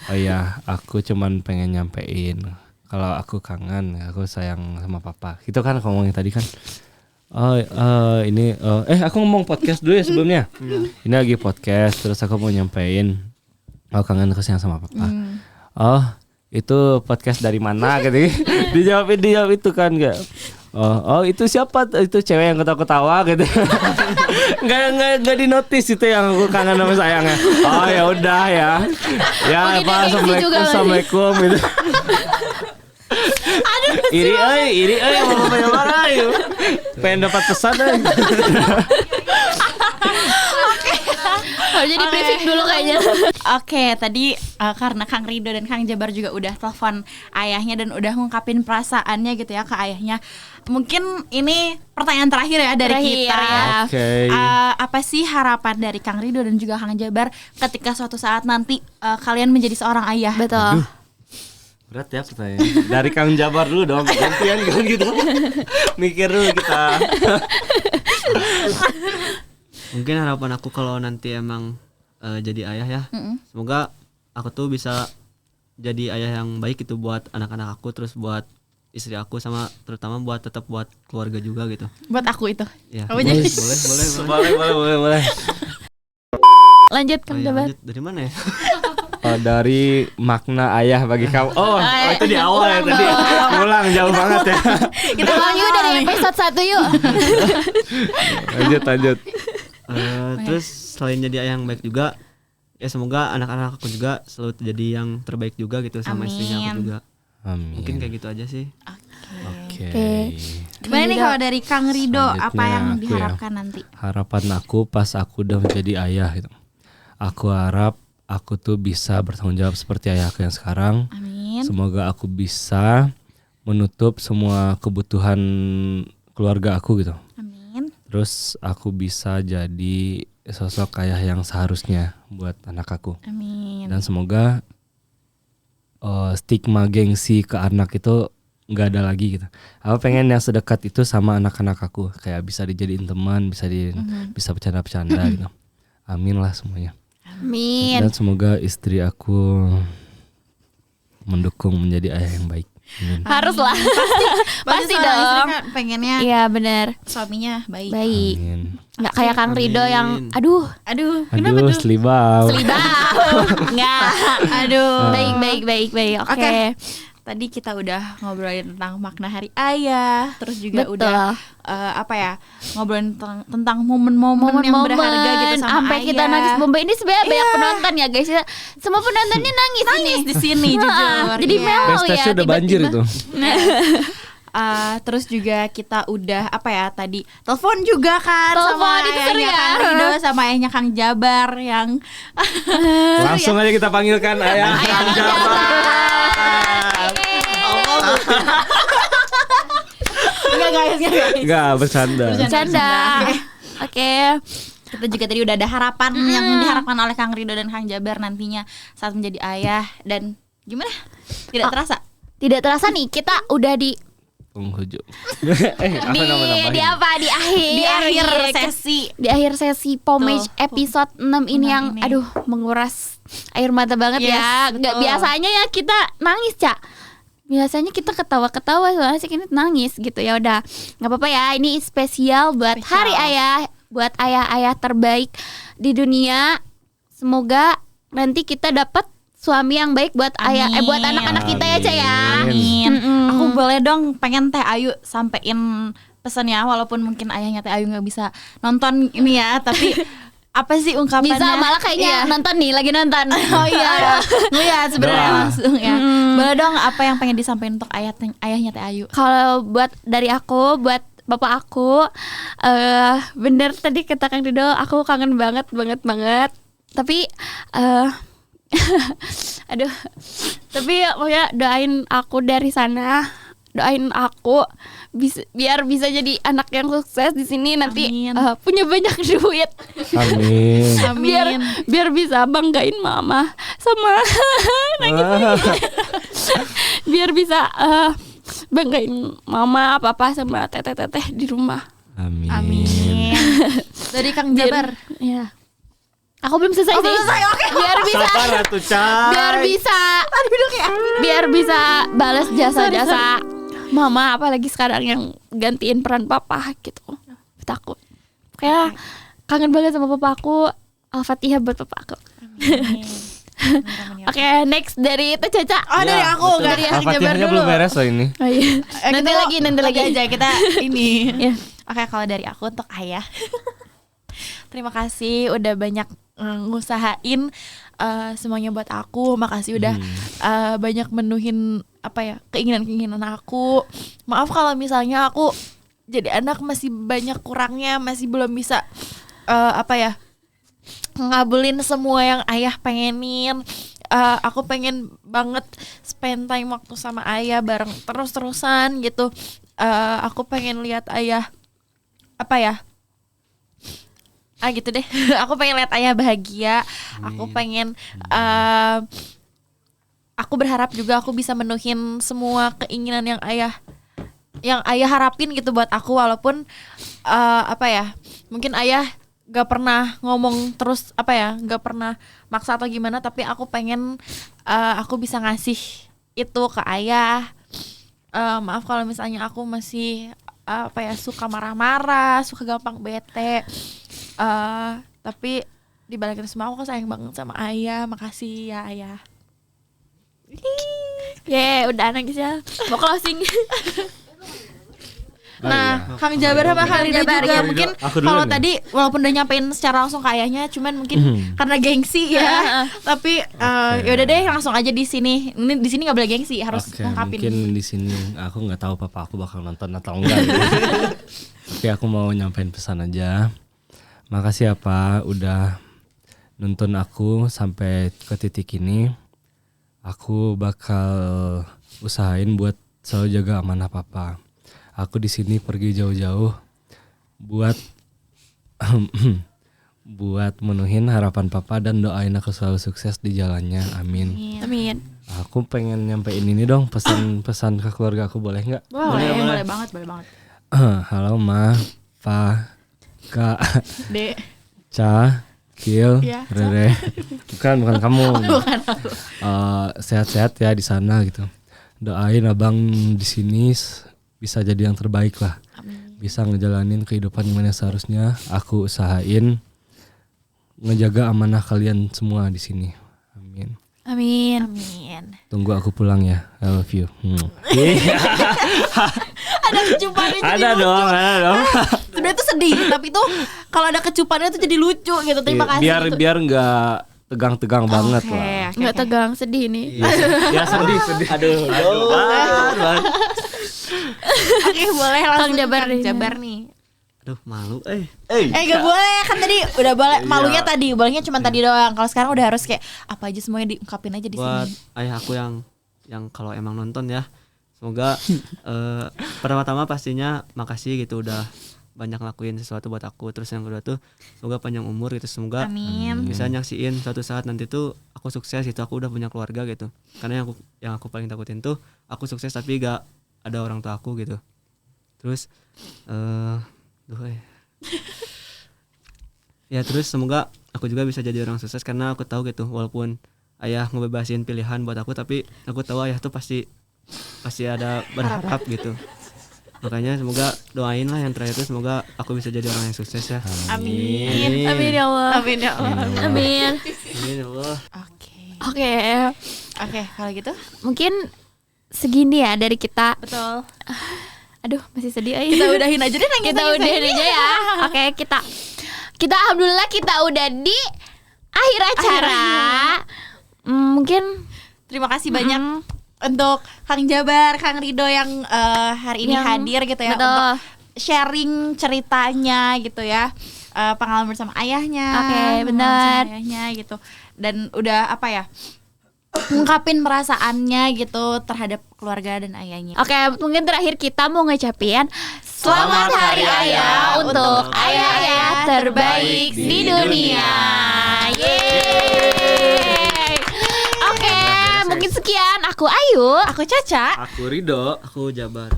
Oh iya, aku cuman pengen nyampein kalau aku kangen, aku sayang sama papa. Gitu kan aku ngomongin tadi kan. Aku ngomong podcast dulu ya sebelumnya. Ini lagi podcast, terus aku mau nyampein aku kangen, aku sayang sama papa. Oh, itu podcast dari mana gitu. Dijawab itu kan enggak. Oh itu siapa? Itu cewek yang ketawa-ketawa gitu. Enggak di notice itu yang aku kangen sama sayangnya. Oh ya udah ya. Ya Mungkin Pak, dia gengsi juga kali. assalamualaikum gitu. Iri mau marah yuk. Pengen dapat pesan Harus jadi briefing dulu kayaknya. Oke, tadi karena Kang Rido dan Kang Jabar juga udah telepon ayahnya dan udah ngungkapin perasaannya gitu ya ke ayahnya. Mungkin ini pertanyaan terakhir ya dari Terakhir, kita. ya. Oke. Apa sih harapan dari Kang Rido dan juga Kang Jabar ketika suatu saat nanti kalian menjadi seorang ayah? Betul. Berat ya pertanyaan. Dari Kang Jabar dulu dong. Gantian kan gitu. Mikir dulu kita. Mungkin harapan aku kalau nanti emang jadi ayah ya. Semoga aku tuh bisa jadi ayah yang baik itu buat anak-anak aku, terus buat istri aku, sama terutama tetap buat keluarga juga gitu. Buat aku itu. Ya. Kamu jadi- Boleh. Lanjut Oh, Kang iya, Jabar. lanjut. Dari mana ya? Dari makna ayah bagi kamu. Oh itu di awal ya tadi. Ulang jauh banget ya. Kita Ulang yuk dari episode 1 yuk. Lanjut. Terus selain jadi ayah yang baik juga, ya semoga anak-anak aku juga selalu jadi yang terbaik juga gitu sama istrinya aku Amin. juga. Amin. Mungkin kayak gitu aja sih. Oke. Gimana nih kalau dari Kang Rido, apa Selanjutnya yang aku ya. diharapkan nanti? Harapan aku pas aku udah menjadi ayah gitu. Aku harap aku tuh bisa bertanggung jawab seperti ayahku yang sekarang. Amin. Semoga aku bisa menutup semua kebutuhan keluarga aku gitu. Amin. Terus aku bisa jadi sosok ayah yang seharusnya buat anak aku. Amin. Dan semoga stigma gengsi ke anak itu nggak ada lagi gitu. Aku pengen yang sedekat itu sama anak-anak aku, kayak bisa dijadiin teman, bisa bercanda-bercanda gitu. Amin lah semuanya. Amin. Dan semoga istri aku mendukung menjadi ayah yang baik. Harus lah. Pasti seorang istri dong. kan pengennya Iya benar. suaminya baik. Baik. Amin. Nggak kayak Kang Rido yang Aduh, kenapa Aduh, tuh? selibau. Enggak. Aduh. Baik. Oke. Oke. Tadi kita udah ngobrolin tentang makna hari ayah, terus juga Betul. udah ngobrolin tentang momen-momen yang berharga gitu sama sampai ayah. kita nangis Bombay ini sebenarnya banyak Iya. penonton ya guys ya. Semua penontonnya nangis di sini jujur. Jadi Iya. melo Bestasi ya udah banjir tiba-tiba. itu. Terus juga kita udah tadi telepon juga kan Telepon, sama itu seru ayahnya ya. Kang Rido sama ayahnya Kang Jabar yang Langsung aja kita panggilkan ayah Kang Jabar. enggak guys. Enggak, bercanda. Bercanda. Oke. Kita juga tadi udah ada harapan yang diharapkan oleh Kang Rido dan Kang Jabar nantinya saat menjadi ayah, dan gimana? Tidak terasa. Tidak terasa nih kita udah di Penghujung. di apa di akhir Di akhir Iya, sesi di akhir sesi Pomage Tuh, episode 6 ini 6 yang ini. aduh menguras air mata banget Yes, ya. Nggak betul. biasanya ya kita nangis, Cak. Biasanya kita ketawa-ketawa, soalnya sih ini nangis gitu. Ya udah, nggak apa-apa ya. Ini spesial buat Spesial. Hari Ayah, buat ayah-ayah terbaik di dunia. Semoga nanti kita dapat suami yang baik buat ayah, buat Amin. anak-anak kita ya, Cak ya. Amin. Mm-mm. Aku boleh dong pengen Teh Ayu sampein pesannya, walaupun mungkin ayahnya Teh Ayu nggak bisa nonton ini ya, tapi apa sih ungkapannya? Bisa malah kayaknya Iya. nonton nih, lagi nonton. Oh iya, ya sebenarnya Doa. langsung ya. Boleh dong apa yang pengen disampaikan untuk ayahnya Teh Ayu? Kalau buat dari aku, buat bapak aku, bener tadi kata Kang Rido, aku kangen banget. Tapi aduh, tapi pokoknya doain aku dari sana, doain aku biar bisa jadi anak yang sukses di sini nanti, Amin. punya banyak duit. Amin. biar bisa banggain mama sama biar bisa banggain mama, papa sama teteh-teteh di rumah. Amin. Amin. Dari Kang Jabar. Ya. Aku belum selesai sih. Oke. Biar bisa Sabar atuh, Cai. biar bisa balas jasa-jasa mama, apalagi sekarang yang gantiin peran papa gitu. Takut. Kayak kangen banget sama papa aku. Al-Fatihah buat papa aku. Oke, next dari itu Caca. Oh, dari aku betul. dari Kang Jabar Al-Fatihahnya dulu. belum beres loh ini. Oh, iya. Nanti Kita lagi aja kita ini. Ya. Oke, kalau dari aku untuk ayah. Terima kasih udah banyak ngusahain semuanya buat aku. Makasih udah banyak menuhin keinginan-keinginan aku. Maaf kalau misalnya aku jadi anak masih banyak kurangnya, masih belum bisa ngabulin semua yang ayah pengenin. Aku pengen banget spend time waktu sama ayah bareng terus-terusan gitu. Aku pengen lihat ayah gitu deh. Aku pengen lihat ayah bahagia. Aku pengen aku berharap juga aku bisa menuhin semua keinginan yang ayah harapin gitu buat aku, walaupun mungkin ayah gak pernah ngomong terus gak pernah maksa atau gimana, tapi aku pengen aku bisa ngasih itu ke ayah. Maaf kalau misalnya aku masih suka marah-marah, suka gampang bete. Tapi di balik itu semua aku sayang banget sama ayah. Makasih ya ayah. Udah nangis ya. Mau closing. Nah, Kang Jabar sama Kang Rido Jabar, juga ya. mungkin Aku dulu kalau nih. tadi walaupun udah nyampein secara langsung ke ayahnya, cuman mungkin karena gengsi ya. Tapi yaudah deh langsung aja di sini. Ini di sini nggak boleh gengsi, harus Oke, ngungkapin. mungkin di sini aku nggak tahu papa aku bakal nonton atau enggak. Gitu. Tapi aku mau nyampein pesan aja. Makasih ya Pak udah nuntun aku sampai ke titik ini. Aku bakal usahain buat selalu jaga amanah papa. Aku di sini pergi jauh-jauh buat buat menuhin harapan papa dan doain aku selalu sukses di jalannya. Amin. Amin. Aku pengen nyampein ini dong, pesan-pesan ke keluarga aku, boleh nggak? Boleh banget. Halo Ma, Pa, Kak, Dek. Ca, Kil, Iya, Rere. Bukan kamu. Bukan aku. Sehat-sehat ya di sana gitu. Doain abang di sini bisa jadi yang terbaik lah. Bisa ngejalanin kehidupan gimana seharusnya. Aku usahain ngejaga amanah kalian semua di sini. Amin. Amin. Tunggu aku pulang ya. I love you. Ada kecupannya jadi Ada lucu. dong. Sebenarnya tuh sedih, tapi tuh kalau ada kecupannya tuh jadi lucu gitu. Terima kasih. gitu. Biar nggak tegang-tegang banget lah. Nggak tegang, sedih nih. Ya sedih. Aduh. Oke, boleh langsung Kang Jabar Kang deh. Jabar nih. Aduh, malu. Gak boleh kan tadi udah boleh, malunya tadi, bolehnya cuma tadi doang. Kalau sekarang udah harus kayak apa aja semuanya diungkapin aja di Buat sini. ayah aku yang kalau emang nonton ya, semoga pertama-tama pastinya makasih gitu udah banyak lakuin sesuatu buat aku. Terus yang kedua tuh semoga panjang umur gitu, semoga Amin. bisa nyaksiin suatu saat nanti tuh aku sukses gitu, aku udah punya keluarga gitu. Karena yang aku paling takutin tuh aku sukses tapi gak ada orang tua aku gitu. Terus ya terus semoga aku juga bisa jadi orang sukses, karena aku tahu gitu walaupun ayah ngebebasin pilihan buat aku, tapi aku tahu ayah tuh pasti ada berharap gitu. Makanya semoga doain lah yang terakhir itu, semoga aku bisa jadi orang yang sukses ya. Amin. Amin ya Allah. Amin ya Allah. Amin. Amin ya Allah. Oke, kalau gitu. Mungkin segini ya dari kita. Betul. Aduh, masih sedih. Kita udahin aja deh nangis. Kita udahin aja ya. Oke, kita alhamdulillah kita udah di akhir acara. Mungkin Terima kasih banyak untuk Kang Jabar, Kang Rido yang hari ini Yang- hadir gitu ya, betul. untuk sharing ceritanya gitu ya, pengalaman bersama ayahnya. Oke, pengalaman benar. bersama ayahnya gitu, dan udah apa ya, ngungkapin perasaannya gitu terhadap keluarga dan ayahnya. Oke, mungkin terakhir kita mau ngucapin Selamat Hari Ayah untuk ayah-ayah terbaik di dunia. Yeay. Oke, mungkin sekian. Aku Ayu. Aku Caca. Aku Rido. Aku Jabar.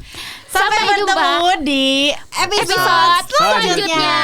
Sampai Sampai jumpa bertemu di episode Episode selanjutnya.